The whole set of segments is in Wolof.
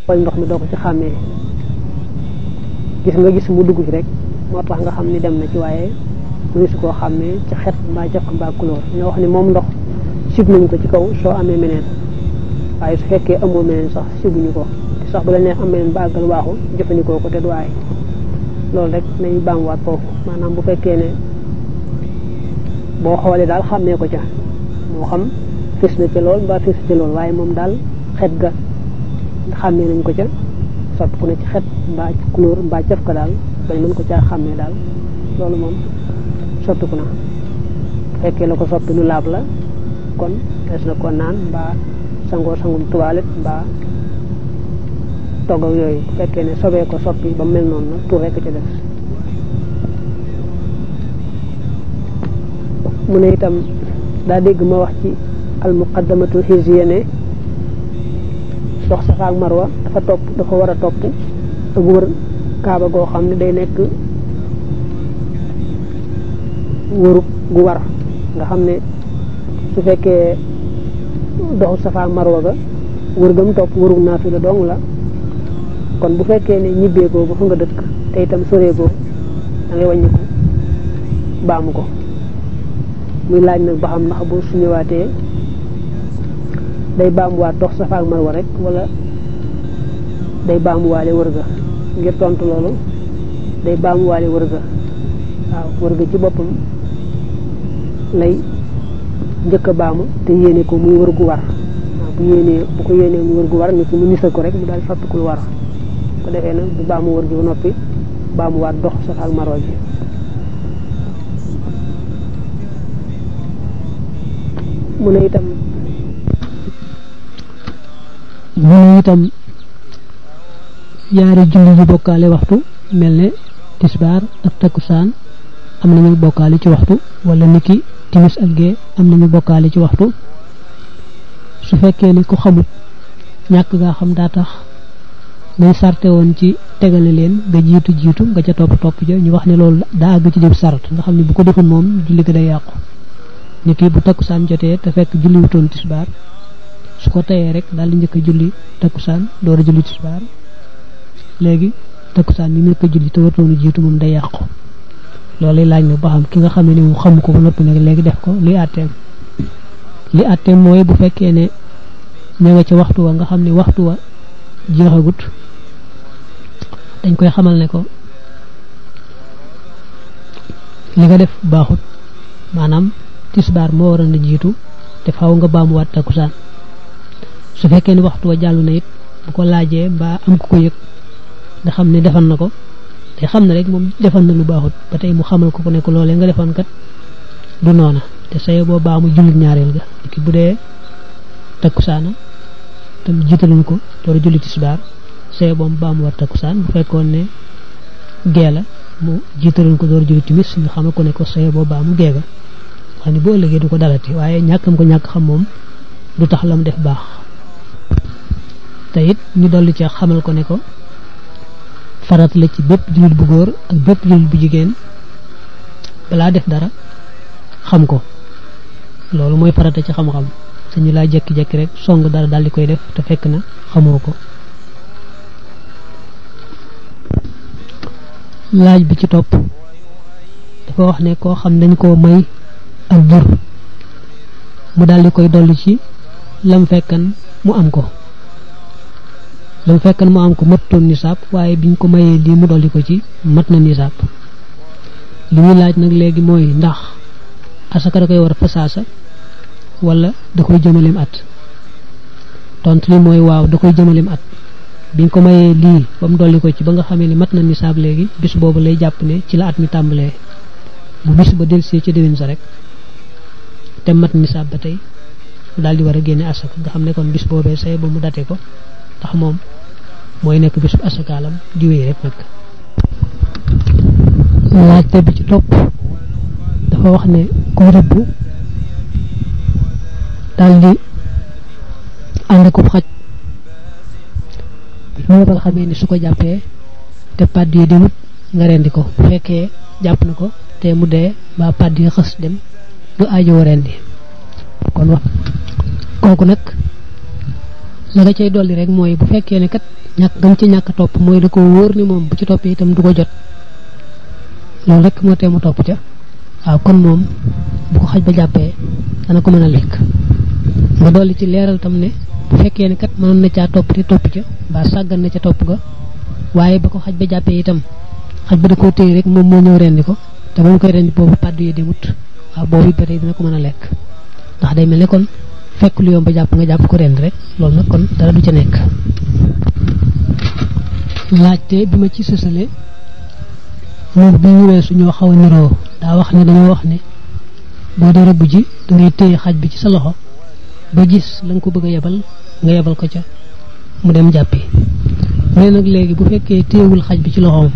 xool ndox mi doo ko ci xàmmee gis mu dugg ci rek moo tax nga xam ni dem na ci waaye mënu su koo xàmmee ci xet mbaa jaf mbaa couleur ñoo wax ni moom ndox sib nañu ko ci kaw soo amee meneen waaye su fekkee amoo meneen sax sibuñu ko te sax bu la neex am meneen ba àggal waaxu jëfandikoo ko te du waay loolu rek nañu baamuwaat foofu maanaam bu fekkee ne boo xoolee daal xàmmee ko ca moo xam fis na ca lool mbaa fis ca lool waaye moom daal xet ga xàmmee nañ ko ca soppiku na ci xet mbaa ci couleur mbaa jaf ko daal bañ mën ko caa xàmmee daal loolu moom soppiku na fekkee la ko soppi lu laab la kon des na ko naan mbaa sangum toilette mbaa togg ak yooyu fekkee ne sobee ko soppi ba mel noonu nag tur rekk ca def mu ne itam daa dégg ma wax ci al muqaddamatul hizziya ne dox Safa ak Marwa dafa war a topp ak wër kaaba goo xam ne day nekk wërub gu war nga xam ne su fekkee doxu Safa ak Marwa ga wër gam topp wërub naafila dong la kon bu fekkee ne ñibbee ko ba fa nga dëkk te itam soree ko da ngay wàññi ko baamu ko muy laaj nag ba xam ndax bu su ñëwaatee day baamuwaat dox Safa ak Marwa rek wala day baamuwaale wër ga ngir tontu loolu day baamuwaale wër ga waaw wër ga ci boppam lay njëkk a baamu te yéene ko muy wër gu war waaw bu ko yéenee muy wër gu war nit ki mu nisal ko rek mu daal fàttu ko lu war ko defee nag bu baamu wër gi ba noppi baamuwaat dox Safa ak Marwa ji mu ne itam yaari julli yu bokkaale waxtu mel ne tisbaar ak takkusaan am nañu bokkaale ci waxtu wala niki timis ak gee am nañu bokkaale ci waxtu su fekkee ni ku xamut ñàkk gaa xam daa tax nañ sarte woon ci tegale leen nga jiitu nga ca topp ja ñu wax ne loolu daa àgg ci dib sart nga xam ne bu ko deful moom julli ga day yàqu niki bu takkusaan jotee te fekk julli wutoon tisbaar su ko tayee rek daal di njëkk a julli takkusaan door a julli tisbaar léegi takkusaan bi njëkk a julli te wartoonu jiitu moom day yàqu loolu laaj na ba xam ki nga xam ne ni mu xamu ko ba noppi nag léegi def ko li àtteem mooy bu fekkee ne ña nga ca waxtu wa nga xam ne waxtu wa jeexagut dañ koy xamal ne ko li nga def baaxut maanaam tisbaar moo waroon a jiitu te faaw nga baamuwaat takkusaan su fekkee ni waxtu wa jàllu na it bu ko laajee mbaa am ku ko yëg nga xam ne defal na ko te xam ne rek moom defal na lu baaxut ba tey mu xamal ko ne ko loolee nga defoon kat du noona te saye boo baamu jullit ñaareel ga ki bu dee takkusaana tam jiitaluñ ko door a julli tisbaar saye boo mu baamuwaat takkusaan bu fekkoon ne gee la mu jiitaluñ ko door a julli timis nga xamal ko ne ko saye boo baamu gee ga xam ne boo ëllëgee du ko dalati waaye ñàkkam ko ñàkk xam moom du tax la mu def baax te it ñu dolli ci xamal ko ne ko farat la ci bépp jullit bu góor ak bépp jullit bu jigéen balaa def dara xam ko loolu mooy farata ci xam-xam sañu laa jekki-jekki rek song dara daal di koy def te fekk na xamoo ko laaj bi ci topp dafa wax ne koo xam dañ koo may ak jur mu daal di koy dolli ci lam fekkan mu am ko mattoon nisaab waaye biñ ko mayee lii mu dolli ko ci mat na nisaab li muy laaj nag léegi mooy ndax asaka da koy war fasaasa wala da koy jëmaleem at tontu li mooy waaw da koy jëmaleem at biñ ko mayee lii ba mu dolli ko ci ba nga xamee ni mat na nisaab léegi bis boobu lay jàpp ne ci la at mi tàmbalee bu bis ba delsee ca déwén sa rek te mat nisaab ba tey daal di war a génne asaka nga xam ne kon bis boobee say ba mu date ko tax moom mooy nekk bisu asakaalam di wéy rek nag laajte bi ci topp dafa wax ne ku rëbb daal di ànd ko xaj loolu ba nga xamee ni su ko jàppee te pàdd yi demut nga rendi ko bu fekkee jàpp na ko te mu dee ba pàdd yi xës dem du aajowoo rendi kon wax kooku nag la nga cey dolli rek mooy bu fekkee ne kat ñàkk gam ci ñàkk topp mooy da ko wóor ni moom bu ci toppee itam du ko jot loolu rek moo tee mu topp ca waaw kon moom bu ko xaj ba jàppee dana ko mën a lekk nga dolli ci leeral tam ne bu fekkee ne kat mënoon na caa topp te topp ca mbaa sàggan na ca topp ga waaye ba ko xaj ba jàppee itam xaj ba da koo téye rek moom moo ñëw rendi ko te ba mu koy rendi boobu pàddu yi demut waaw boobu ba tey dina ko mën a lekk ndax day mel ne kon fekk lu yomb jàpp nga jàpp ko rendi rek loolu nag kon dara du ca nekk laajte bi ma ci sësale moom bi ñu weesu ñoo xaw a niroo daa wax ne dañoo wax ne boo dee rëbb ji da ngay téye xaj bi ci sa loxo ba gis la nga ko bëgg a yebal nga yebal ko ca mu dem jàppi mais nag léegi bu fekkee téyewul xaj bi ci loxoom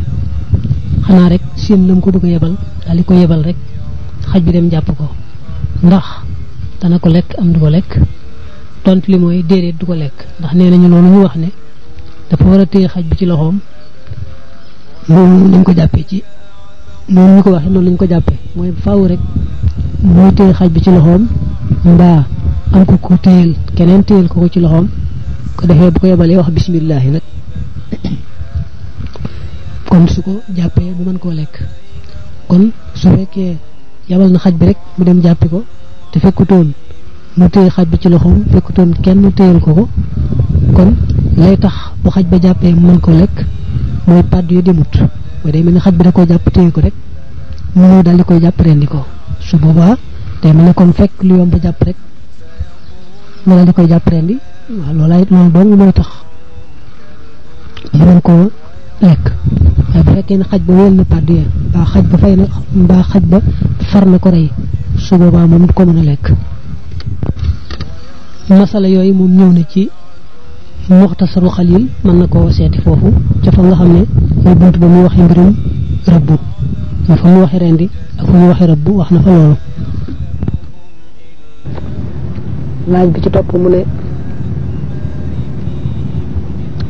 xanaa rek seen la nga ko bëgg a yebal daal di ko yebal rek xaj bi dem jàpp ko ndax dana ko lekk am du ko lekk tontu li mooy déedéet du ko lekk ndax nee nañu loolu ñu wax ne dafa war a téye xaj bi ci loxoom noonu lañ ko jàppee ci noonu ñu ko waxee noonu lañ ko jàppee mooy faaw rek mooy téye xaj bi ci loxoom mbaa am ko ko téyel keneen téyel ko ci loxoom ko defee bu ko yebalee wax bismillahi nag kon su ko jàppee mu mën koo lekk kon su fekkee yabal na xaj bi rek mu dem jàppi ko te fekkutoon mu téye xaj bi ci loxoom fekkutoon kenn téyel ko kon lay tax bu xaj ba jàppee mu mën koo lekk mooy pàdd yu demut mooy day mel ne xaj bi da koo jàpp téye ko rek mu ñëw daal di koy jàpp rendi ko su boobaa day mel ne kon fekk lu yomb jàpp rek mu daal di koy jàpp rendi waaw loolu dong mooy tax mu mën koo lekk waaye bu fekkee ne xaj ba wéel na pàdd ya mbaa xaj ba fay na mbaa xaj ba far na ko rey su boobaa moom du ko mën a lekk masala yooyu moom ñëw na ci muxtasaru xalil mën na koo seeti foofu ca fa nga xam ne mooy bunt ba muy waxee mbirum rëbbu ma fa mu waxee rendi ak fa mu waxee rëbbu wax na fa loolu laaj bi ci topp mu ne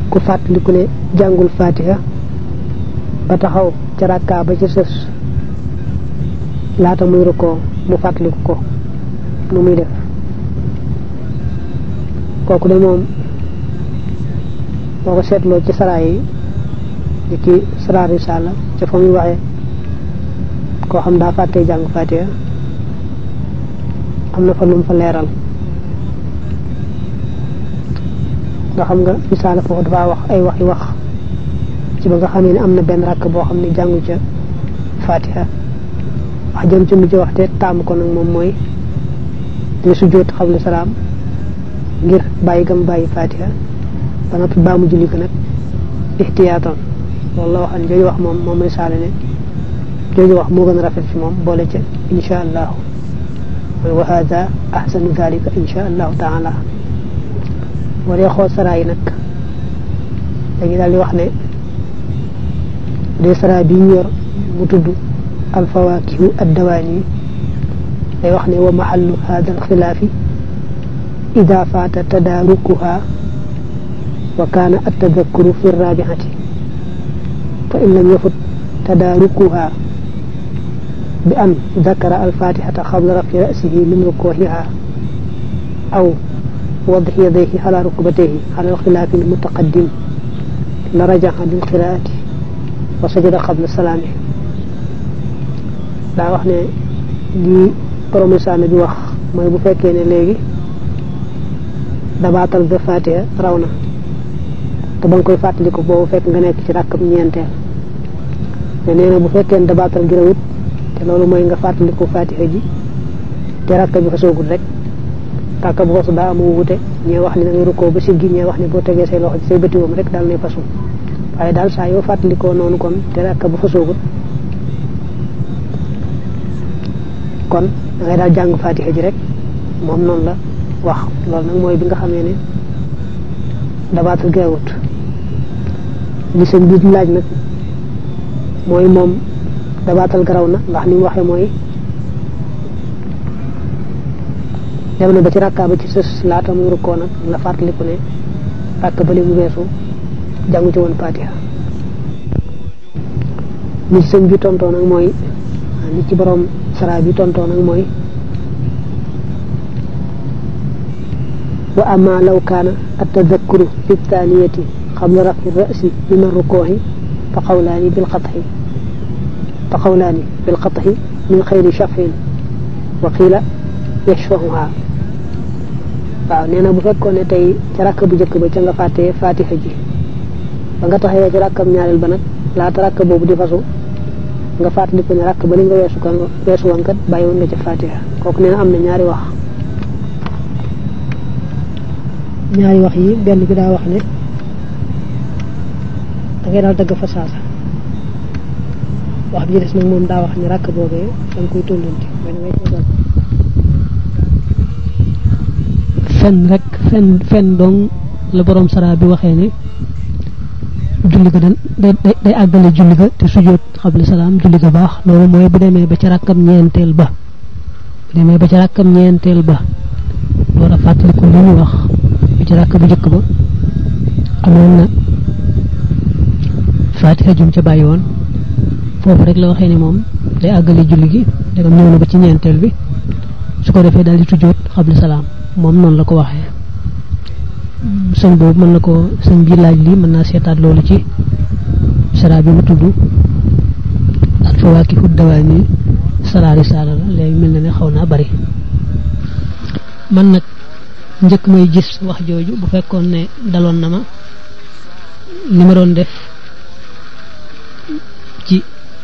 ku fàttaliku ne jàngul fatiha ba taxaw ca rakkaa ba ci sës laata muy rukkoo mu fàttaliku ko nu muy def kooku de moom boo ko seetloo ci saraa yi di ci saraa risaala ca fa muy waxee koo xam daa fàttee jàng fatiha am na fa lu mu fa leeral nga xam nga risaala foofu dafa wax ay waxi wax ci ba nga xamee ne am na benn rakk boo xam ne jàngu ca fatiha wax jëm ci mu ci wax te taamu ko nag moom mooy di sujjóot xabla salaam ngir bàyyi gam bàyyi fatiha ba noppi baa mu julli ko nag ihtiyaatoon loolu la waxan jooju wax moom risaala ne jooju wax moo gën a rafet ci moom boole ca insha allahu wa hada ahsanu zalika insha allahu taala boo dee xool saraa yi nag dañuy daal di wax ne dee saraa bi ñu yor mu tudd alfawakihu addawaani day wax ne wa mahallu hada alxilaafi ida faata tadaarukuha wa kaana attadakkuru fi rabiati fa in lam yafut tadaarukuha bi an dakara alfatihata qabla rafi rasihi min rukuhiha aw وضع يديه على ركبتيه على الخلاف المتقدم لرجع للقراءة وسجد قبل السلام daa wax ne li promisaane bi wax mooy bu fekkee ne léegi dabaatal ga fatiha raw na te ba nga koy fàttaliku boobu fekk nga nekk ci rakkam ñeenteel te nee na bu fekkee ne dabaatal gi rawut te loolu mooy nga fàttaliku fatiha ji te rakka bi fa soogul rek tàkka bu fasu daa amu wute ñee wax ni da ngay rukkoo ba siggi ñee wax ni boo tegee say loxo ci say bëti woom rek daal nay fasu waaye daal saa yoo fàttalikoo noonu kon te rakka bu fasoogut kon da ngay daal jàng fatiha ji rek moom noonu la wax loolu nag mooy bi nga xamee ne dabaatal geewut li seen biir laaj nag mooy moom dabaatal garaw na ndax ni mu waxee mooy dem na ba ci rakka ba ci sës laata muy rukkoo nag la fàttaliku ne rakka ba li mu weesu jàngu ci woon fatiha li ci sëñ bi tontoo nag mooy li ci borom sara bi tontoo nag mooy وأما لو كان التذكر في الثانية قبل رفع الرأس من الركوع فقولان بالقطع من خير شفع وقيل يشفعها waaw nee na bu fekkoon ne tey ca rakk bu njëkk ba ca nga fàttee fatiha ji ba nga taxawee ci rakkam ñaareel ba nag laata rakk boobu di fasu nga fàttali ko ne rakk ba li nga weesu woon kat bàyyi woon nga ca fatiha kooku nee na am na ñaari wax yi benn bi daa wax ne da ngay daal dëgg fa saasa wax bi des nag moom daa wax ne rakk boobee da nga koy tollanti mooy da ngay tegal fen dong la borom sara bi waxee ne julli ga day àggale julli ga te sujjóot xabla salaam julli ga baax loolu mooy bu demee ba ca rakkam ñeenteel ba door a fàttaliku li ñu wax bi ci rakk bu njëkk ba amoon na fatiha jum ca bàyyi woon foofu rek la waxee ne moom day àggale julli gi dagam ñëw na ba ci ñeenteel bi su ko defee daal di sujjóot xabla salaam moom noonu la ko waxee sëñ boobu mën na ko sëñ bi laaj lii mën naa seetaat loolu ci sara bi mu tudd al fawaakihu dawaami sara risaala la léegi mel na ne xaw naa bari man nag njëkk may gis wax jooju bu fekkoon ne daloon na ma li ma doon def ci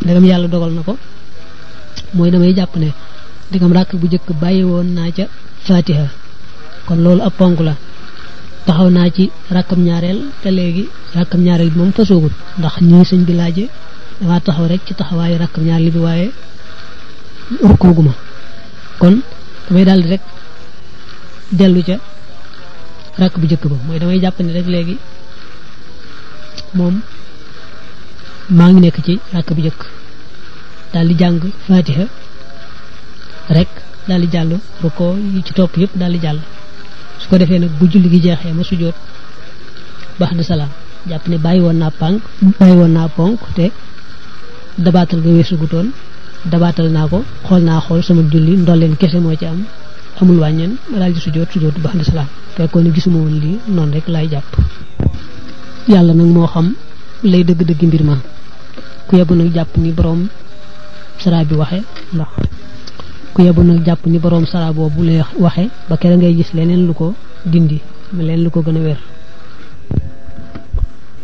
ndegam yàlla dogal na ko mooy damay jàpp ne ndegam ràkk bu njëkk bàyyi woon naa ca fatiha kon loolu ab ponk la taxaw naa ci rakkam ñaareel te léegi rakkam ñaareel bi moom fasoogut ndax ñii sëñ bi laaje dama taxaw rek ci taxawaayu rakkam ñaareel bi waaye rukkooguma kon damay daldi rek dellu ca rakk bu njëkk ba mooy damay jàpp ne rek léegi moom maa ngi nekk ci rakk bu njëkk daal di jàng fatiha rek daal di jàll rukkoo yi ci topp yëpp daal di jàll su ko defee nag bu julli gi jeexee ma sujjóot ba'da salaam jàpp ne bàyyi woon naa ponk te dabaatal nga weesu gutoon dabaatal naa ko xool sama julli ndolleen kese moo ci amul wàññeen ma daal di sujjóot ba'da salaam fekkoon ne gisuma woon lii noonu rek laay jàpp yàlla nag moo xam lay dëgg-dëgg mbir ma ku yebu nag jàpp ni boroom sara bi waxe ndax ku yebu nag jàpp ni boroom sara boobu lay waxe ba kere ngay gis leneen lu ko dindi leen lu ko gën a wér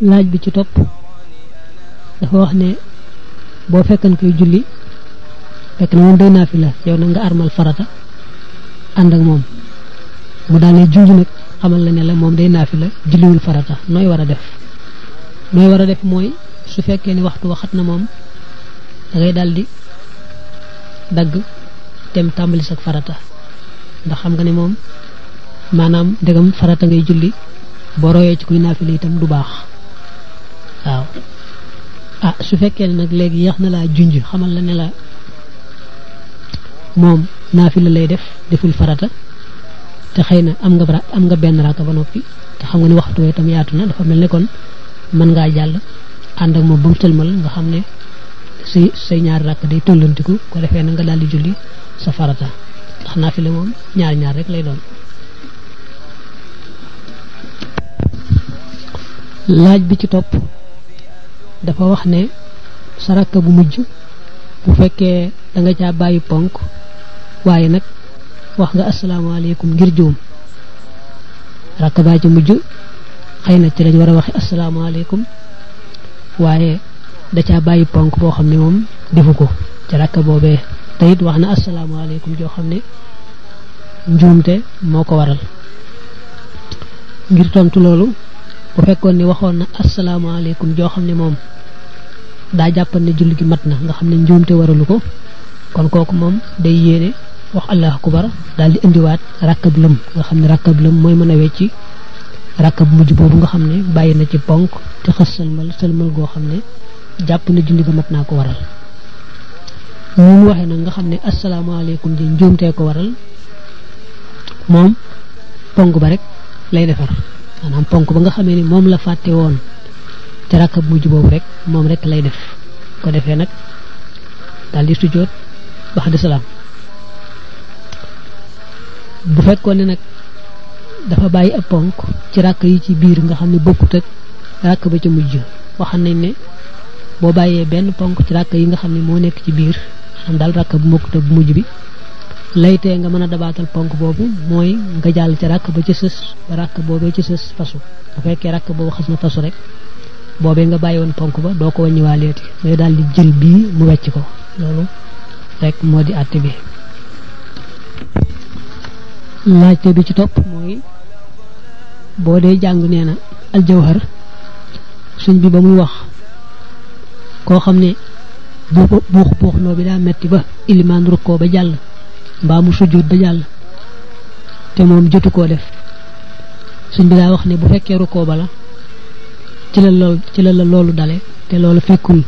laaj bi ci topp dafa wax ne boo fekkan koy julli fekk na moom day naafila yow nag nga armal farata ànd ak moom mu daal lay junj nag xamal la ne la moom day naafila julliwul farata nooy war a def mooy su fekkee ni waxtu waxat na moom da ngay daldi dagg dem tàmbali sak farata ndax xam nga ne moom maanaam ndegam farata ngay julli boo royee ci kuy naafila itam du baax waaw su fekkee ne nag léegi yeex na laa junj xamal la ne la moom naafila lay deful farata te xëy na am nga benn raaka ba noppi te xam nga ne waxtu wee itam yaatu na dafa mel ne kon mën ngaa jàll ànd ak moom ba mu tëlmal nga xam ne say ñaari rakk day tollantiku ko defee na nga daal di julli sa farata ndax naafila moom ñaar rek lay doon laaj bi ci topp dafa wax ne sa rakk bu mujj bu fekkee da nga caa bàyyi ponk waaye nag wax nga asalaamaaleykum ngir juum rakk baa ci mujj xëy na ci lañ war a waxe asalaamaaleykum waaye da caa bàyyi ponk boo xam ne moom defu ko ci rakk boobee te it wax na asalaamaaleykum joo xam ne njuumte moo ko waral ngir tontu loolu bu fekkoon ne waxoon na asalaamaaleykum joo xam ne moom daa jàppan ne julli gi mat na nga xam ne njuumte waralu ko kon kooku moom day yéene wax allahu akbar daal di indiwaat rakkab lëm nga xam ne rakkab lëm mooy mën a wecci rakkab mujj boobu nga xam ne bàyyi na ci ponk te xas sëlmal goo xam ne jàpp na julli ga mat naa ko waral ñu mu waxee nag nga xam ne asalaamaaleykum ji njuumtee ko waral moom ponk ba rek lay defar maanaam ponk ba nga xamee ni moom la fàtte woon te rakkab mujj boobu rek moom rek lay def ko defee nag daal di sujjóot ba'da salaam bu fekkoon ne nag dafa bàyyi ab ponk ci rakk yi ci biir nga xam ne bokkut ak rakk ba ca mujj waxam nañ ne boo bàyyee benn ponk ci rakk yi nga xam ne moo nekk ci biir xam daal rakk bu bokkut ak bu mujj bi laytee nga mën a dabaatal ponk boobu mooy nga jàll ci rakk ba ca sës ba rakk boobee ca sës fasu bu fekkee rakk boobu xas na fasu rek boobee nga bàyyi woon ponk ba doo ko wàññiwaaleeti ngay daal di jël bii mu wecc ko loolu rek moo di àtte bi. laajte bi ci topp mooy boo dee jàng nee na aljawhar suñ bi ba muy wax koo xam ne buux loo bi daa metti ba ilimaan rukkoo ba jàll mbaa mu sujjóot ba jàll te moom jotu koo def suñ bi daa wax ne bu fekkee rukkoo ba la ci la loolu dale te loolu fekkul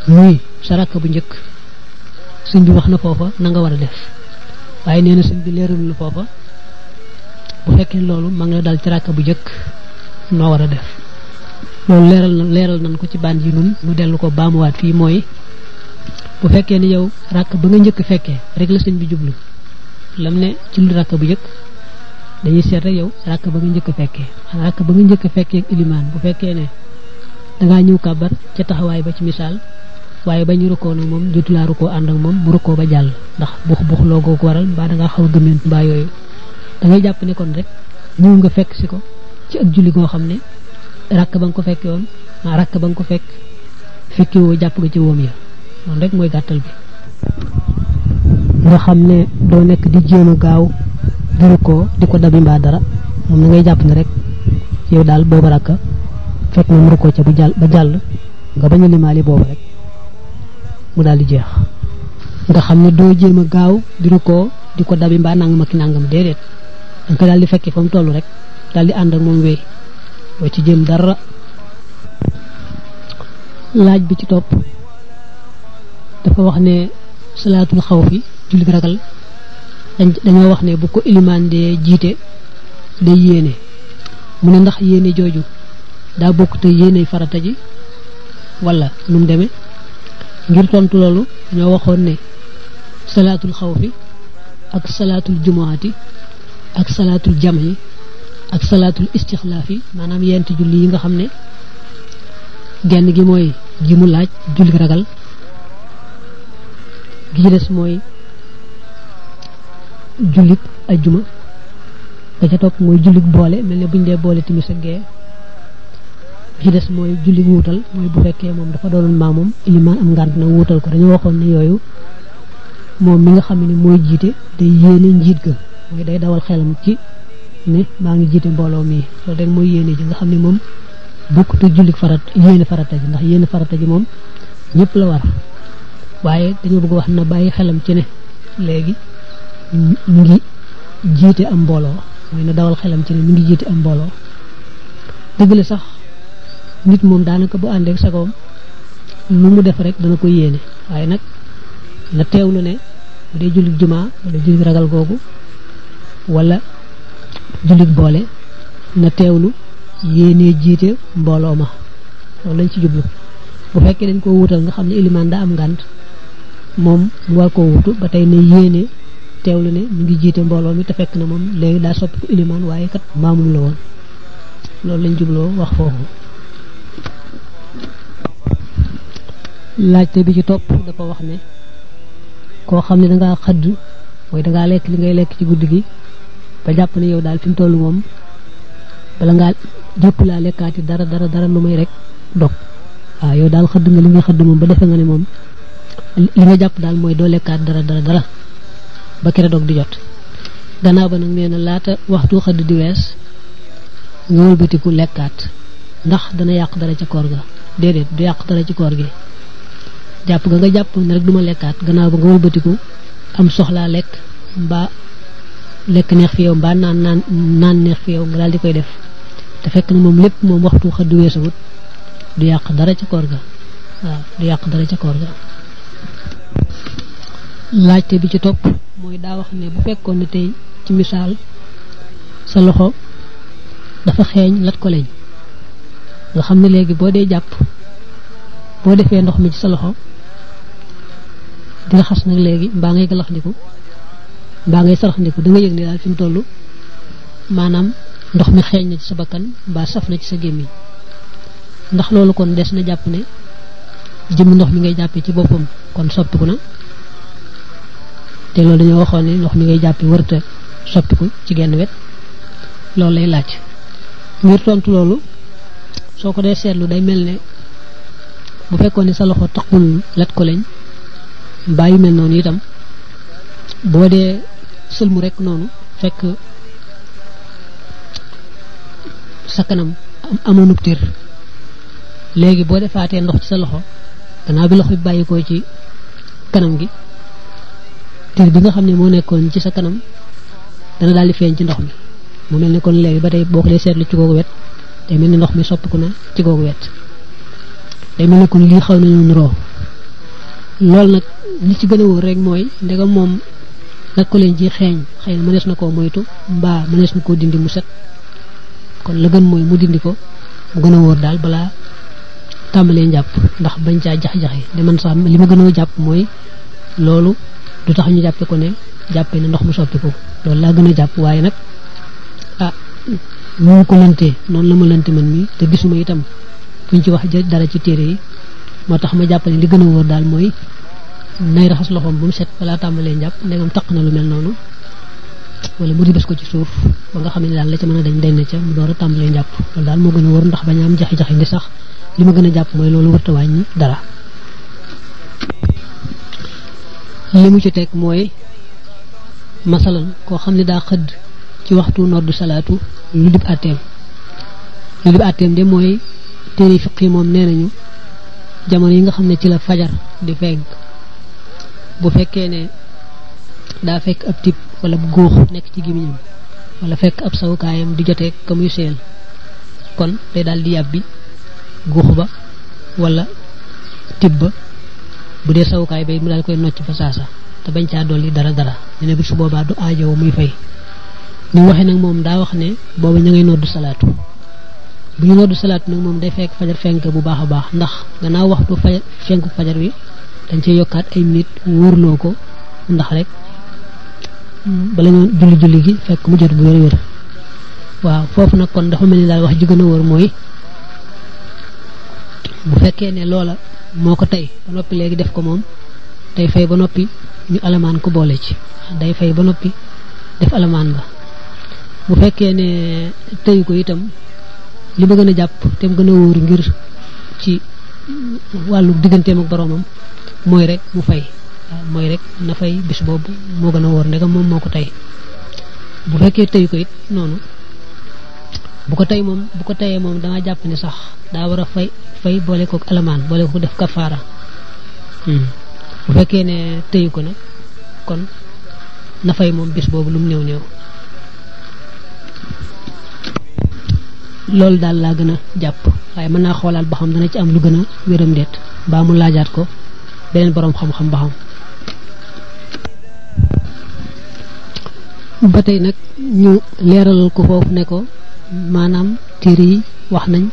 muy sa rakk bu njëkk suñ bi wax na foofa na nga war a def waaye nee na suñ bi leerul la foofa bu fekkee loolu ma nga dal ci rakk bu njëkk noo war a def loolu leeral nañ ko ci band yi nun mu dellu ko baamuwaat fii mooy bu fekkee ni yow rakk ba nga njëkk fekkee rek la sëñ bi jublu lam ne ci lu rakk bu njëkk dañuy seet rek yow rakk ba nga njëkk fekkee xanaa rakk ba nga njëkk fekkee ak ilimaan bu fekkee ne dangaa ñëw kàbbar ca taxawaay ba ci misaal waaye ba ñu rukkoo nag moom jotulaa rukkoo ànd ak moom mu rukkoo ba jàll ndax bux loo ko waral mbaa dangaa xaw a gëmment mbaa yooyu da ngay jàpp ne kon rek ñëw nga fekk si ko ci ak julli goo xam ne rakk ba nga ko fekke woon rakk ba nga ko fekki woo jàpp nga ci woom ya noonu rek mooy gàttal bi nga xam ne doo nekk di jéem a gaaw di rukkoo di ko dabi mbaa dara moom na ngay jàpp ne rek yow daal booba rakka fekk na mu rukkoo ca ba jàll nga bañ a limaali boobu rek mu daal di jeex nga xam ne doo jéem a gaaw di rukkoo di ko dabi mbaa nangam ak nangam déedéet danga ko daal di fekkee fa mu toll rek daal di ànd ak moom wéy doo ci jéem dara. laaj bi ci topp dafa wax ne salaatul xawfi julli ragal dañoo wax ne bu ko ilimaan dee jiite day yéene mu ne ndax yéene jooju daa bokk te yéene farata ji wala nu mu demee ngir tontu loolu dañoo waxoon ne salaatul xawfi ak salaatul jumaati ak salaatul jamhi ak salaatul istixlaafi maanaam yent julli yi nga xam ne genn gi mooy ji mu laaj julli ragal gi ci des mooy jullit ajjuma ga ca topp mooy jullit boole mel ne buñ dee boole timis ak gee gi ci des mooy jullit wuutal mooy bu fekkee moom dafa doonoon maamum ilimaan am ngànt nag wuutal ko dañoo waxoon ne yooyu moom mi nga xam ne mooy jiite day yéene njiit ga mooy day dawal xelam ci ne maa ngi jiite mbooloo mii loolu rek mooy yéene ji nga xam ne moom bokkut ak jullit yéene farata ji ndax yéene farata ji moom ñëpp la war waaye dañoo bëgg wax na bàyyi xelam ci ne léegi mi ngi jiite am mbooloo mooy na dawal xelam ci ne mi ngi jiite am mbooloo dëgg la sax nit moom daanaka bu àndeek sagoom lu mu def rek dana ko yéene waaye nag na teewlu ne bu dee jullit jumaa wala jullit ragal googu wala jullit boole na teewlu yéenee jiite mbooloo ma loolu lañ ci jublu bu fekkee dañ ko wutal nga xam ne ilimaan daa am ngànt moom mu war koo wutu ba tey ne yéene teewlu ne mu ngi jiite mbooloo mi te fekk na moom léegi daa soppi ko ilimaan waaye kat maamum la woon loolu lañ jubloo wax foofu. laajte bi ci topp dafa wax ne koo xam ne dangaa xëdd mooy dangaa lekk li ngay lekk ci guddi gi ba jàpp ne yow daal fi mu toll moom bala ngaa jëpp laa lekkaati dara lu may rek dog waaw yow daal xëdd nga li nga xëdd moom ba defe nga ne moom li nga jàpp daal mooy doo lekkaat dara ba kere dog di jot gannaaw ba nag nee na laata waxtu xëdd di wees nga wëlbatiku lekkaat ndax dana yàq dara ca koor ga déedéet du yàq dara ci koor gi jàpp nga jàpp ne rek duma lekkaat gannaaw ba nga wëlbatiku am soxlaa lekk mbaa lekk neex fi yow mbaa naan neex fi yow nga daal di koy def te fekk na moom lépp moom waxtu xëdd weesawut du yàq dara ca koor ga waaw du yàq dara ca koor ga. laajte bi ci topp mooy daa wax ne bu fekkoon ne tey ci misaal sa loxo dafa xeeñ lat ko leñ nga xam ne léegi boo dee jàpp boo defee ndox mi ci sa loxo di nga xas nag léegi mbaa ngay galaxndiku mbaa ngay saraxndiku da nga yëg ne daal fi mu toll maanaam ndox mi xeeñ na ci sa bakkan mbaa saf na ci sa gémmiñ ndax loolu kon des na jàpp ne jëm ndox mi ngay jàppee ci boppam kon soppiku na te loolu dañoo waxoon ne ndox mi ngay jàppee wërta soppiku ci genn wet loolu lay laaj ngir tontu loolu soo ko dee seetlu day mel ne bu fekkoon ne sa loxo taxul lat ko lañ mbaa yu mel noonu itam boo dee sëlmu rek noonu fekk sa kanam amoonub tir léegi boo defaatee ndox ci sa loxo gannaaw bi loxo bi bàyyikoo ci kanam gi tir bi nga xam ne moo nekkoon ci sa kanam dana daal di feeñ ci ndox mi mu mel ne kon léegi ba tey boo ko dee seetlu ci googu wet day mel ni ndox mi soppiku na ci googu wet day mel ne kon lii xaw nañu niroo loolu nag li ci gën a wóor rek mooy ndegam moom nag ko leen ji xeeñ xëy na mënees na koo moytu mbaa mënees na koo dindi mu set kon la gën mooy mu dindi ko mu gën a wóor daal balaa tàmbalee njàpp ndax bañ caa jax-jaxe de man sax li ma gën a jàpp mooy loolu du tax ñu jàppe ko ne jàppe ne ndox mu soppiku loolu laa gën a jàpp waaye nag ñu ko lëntee noonu la ma lënte man mi te gisuma itam fuñ ci wax dara ci téere yi moo tax ma jàpp ne li gën a wóor daal mooy nay raxas loxoom bu mu set balaa tàmbalee njàpp ndegam taq na lu mel noonu wala mu di bés ko ci suuf ba nga xam ne daal la ca mën a dañ na ca mu door a tàmbalee njàpp loolu daal moo gën a wóor ndax bañ a am jaxe-jaxe ngi sax li ma gën a jàpp mooy loolu wërta wàññi dara li mu ci teg mooy masalan koo xam ne daa xëdd ci waxtu noddu salaatu lu dib àtteem de mooy téere fiqi moom nee nañu jamono yi nga xam ne ci la fajar di fenk bu fekkee ne daa fekk ab tib wala bu góox nekk ci gémmiñam wala fekk ab sawukaayam di jotee ka muy seel kon day daal di yàbbi góox ba wala tib ba bu dee sawukaay bay mu daal koy nocc fa saasa te bañ caa dolli dara ñu ne bi su boobaa du aajow muy fay ni waxee nag moom daa wax ne booba ña ngay noddu salaatu bu ñu noddu salaatu nag moom day fekk fajar fenk bu baax a baax ndax gannaaw waxtu fenku fajar wi dañ cee yokkaat ay minute wóorloo ko ndax rek bala ñoo julli gi fekk mu jot bu wér waaw foofu nag kon dafa mel ni daal wax ji gën a wóor mooy bu fekkee ne loola moo ko tey ba noppi léegi def ko moom day fay ba noppi ñu alamaan ko boole ci day fay ba noppi def alamaan ba bu fekkee ne tëyu ko itam li ma gën a jàpp te mu gën a wóor ngir ci wàllu digganteem ak boroomam mooy rek mu fay mooy rek na fay bis boobu moo gën a wóor ndegam moom moo ko tey bu fekkee tëyu ko it noonu bu ko teyee moom dama jàpp ne sax daa war a fay boole kook alamaan boole ko def kafaara bu fekkee ne tëyu ko nag kon na fay moom bis boobu lu mu néew loolu daal laa gën a jàpp waaye mën naa xoolaat ba xam dana ci am lu gën a wéram ndeet mbaa mu laajaat ko beneen boroom xam-xam ba xam ba tey nag ñu leeralal ko foofu ne ko maanaam téere yi wax nañ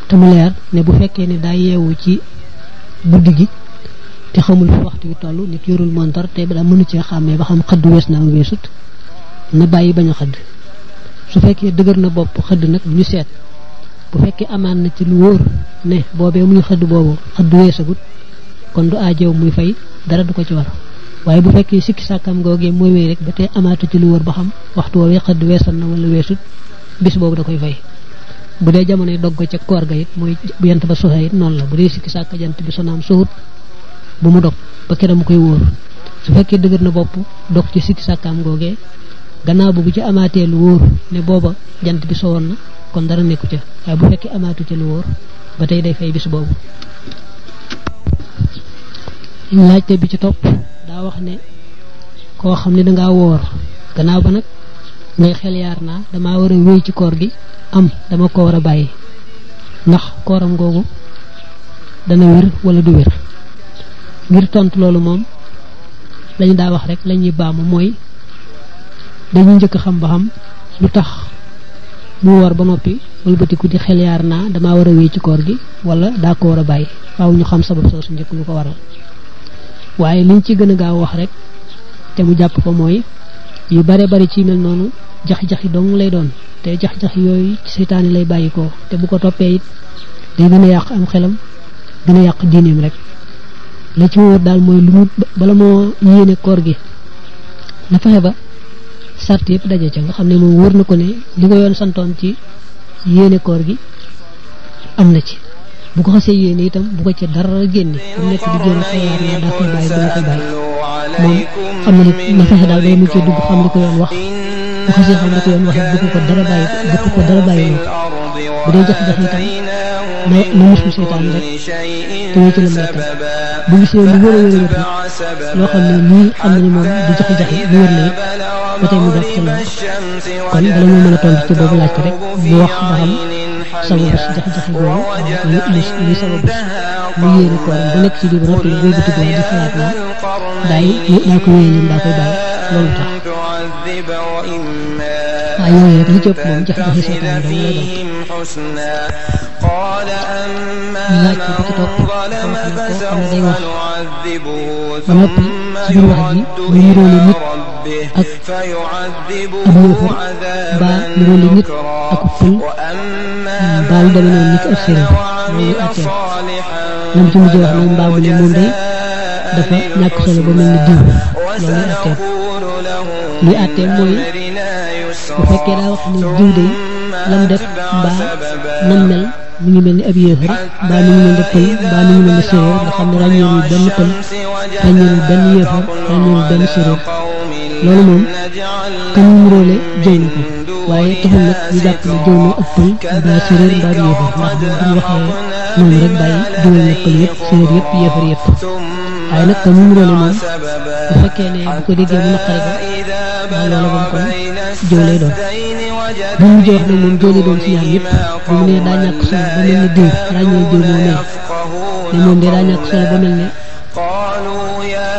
te mu leer ne bu fekkee ne daa yeewu ci guddi gi te xamul fi waxtu wi toll nit yorul montar te daa mënu cee xàmmee ba xam xëdd wees na am weesut na bàyyi bañ a xëdd su fekkee dëgër na bopp xëdd nag ñu seet bu fekkee amaan na ci lu wóor ne boobee muy xëdd boobu xëdd weesagut kon du aajew muy fay dara du ko ci war waaye bu fekkee sikki sàkkam googee mooy wéy rek ba tey amaatu ci lu wóor ba xam waxtu woowee xëdd weesal na wala weesut bis boobu da koy fay bu dee jamonoy dogg ca koor ga it mooy bu jant ba soxee it noonu la bu dee sikki sàkk jant bi sonaam soxut bu mu dog ba keroog mu koy wóor su fekkee dëgër na bopp dog ci sikki sàkkam googee gannaaw bu ci amaatee lu wóor ne booba jant bi sowoon na kon dara nekku ca waaye bu fekkee amaatu ca lu wóor ba tey day fay bis boobu laajte bi ci topp daa wax ne koo xam ne dangaa woor gannaaw ba nag ngay xel yaar naa damaa war a wéy ci koor gi am dama ko war a bàyyi ndax kooram googu dana wér wala du wér ngir tontu loolu moom lañu daa wax rek lañuy baamu mooy dañuy njëkk xam ba xam lu tax mu woor ba noppi wëlbatiku di xel yaar naa damaa war a wéy ci koor gi wala daa ko war a bàyyi faaw ñu xam sabab soosu njëkk lu ko waral waaye liñ ci gën a gaaw wax rek te mu jàpp ko mooy yu bare bari ci mel noonu jax-jaxi dong lay doon te jax-jax yooyu ci seytaane lay bàyyikoo te bu ko toppee it day gën a yàq am xelam gën a yàq diineem rek la ci wóor daal mooy lu mu bala moo yéene koor gi na fexe ba sart yëpp daje ca nga xam ne moom wóor na ko ne li ko yoon santoon ci yéene koor gi am na ci bu ko xasee yéene itam bu ko ci dara génne bu nekk di génn xalaat ne daa koy bàyyi dina koy bàyyi moom xam na ne na fexe daal bala mu cee dugg xam li ko yoon wax bu xasee xam li ko yoon wax it bu ko dara bàyyi bu dee jax-jax itam na musu seytaan rek te wéy ci la mu nekkal bu gisee lu wér a wér rek loo xam ne lii xam na ne moom du jax-jaxi lu wér la it ba tey mu jàpp ci loolu kon bala moo mën a tontu ci boobu laaj ko rek mu wax ba xam sababu jax-jaxi boobu li sababu mu yéene kooram ba nekk ci biir ba noppi booy bitig waa di xalaat naa daa ko wéy lim daa koy bàyyi loolu tax waaye yooyu rek li ci ëpp moom jax-jaxi seytaan dong lay doon laaj ko bu ci topp koo xam ne day wax ba noppi ci biir wax ji mu niroole nit ak ab yéefar mbaa niroole nit ak pël mbaa lu demee noonu nit ak séeréer loolu atteel lam ci mujj wax nag mbaa mu ne moom day dafa ñàkk solo ba mel ni diw loolu atteel luy atteel mooy bu fekkee daa wax ne diw day lam def mbaa nam mel mu ngi mel ni ab yéefar mbaa mu ngi mel ni pël mbaa mu ngi mel ni séeréer nga xam ne ràññeewul benn pël ràññeewul benn yéefar ràññeewul benn séeréer loolu moom kan ñu róole jëw na ko waaye taxul nag ñu jàpp ne jëw na ab pël mbaa séeréer mbaa du yéefar ndax moom bu ñu waxee noonu rek bàyyi jëwal na pël yëpp séeréer yëpp yéefar yëpp waaye nag kan ñu róole moom bu fekkee ne bu ko déggee mu naqari ko waaw loola moom kon jëw lay doon bu mu jox nag moom jëw lay doon ci ñaar yëpp bu mu nee daa ñàkk solo ba mel ni diw ràññee diw moo ne moom de daa ñàkk solo ba mel ne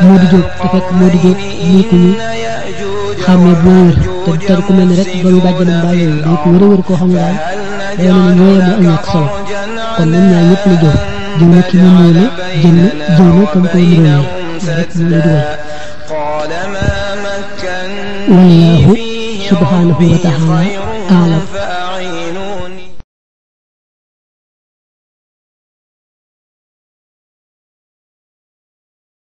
Modou Diop te fekk Modou Diop ñii ko ñu xàmmee bu wér te ku mel ni rek doomu bàjjanam mbaa yooyu day ko wér a wér koo xam ne daal day wane ne ñoo yemoo ak ñàkk solo kon ñoom ñaar ñëpp la jëw na ki mu ñëwee jëw na comme koy niróolee rek mu lay dugal wallahu subhanahu wa ta'ala a'lam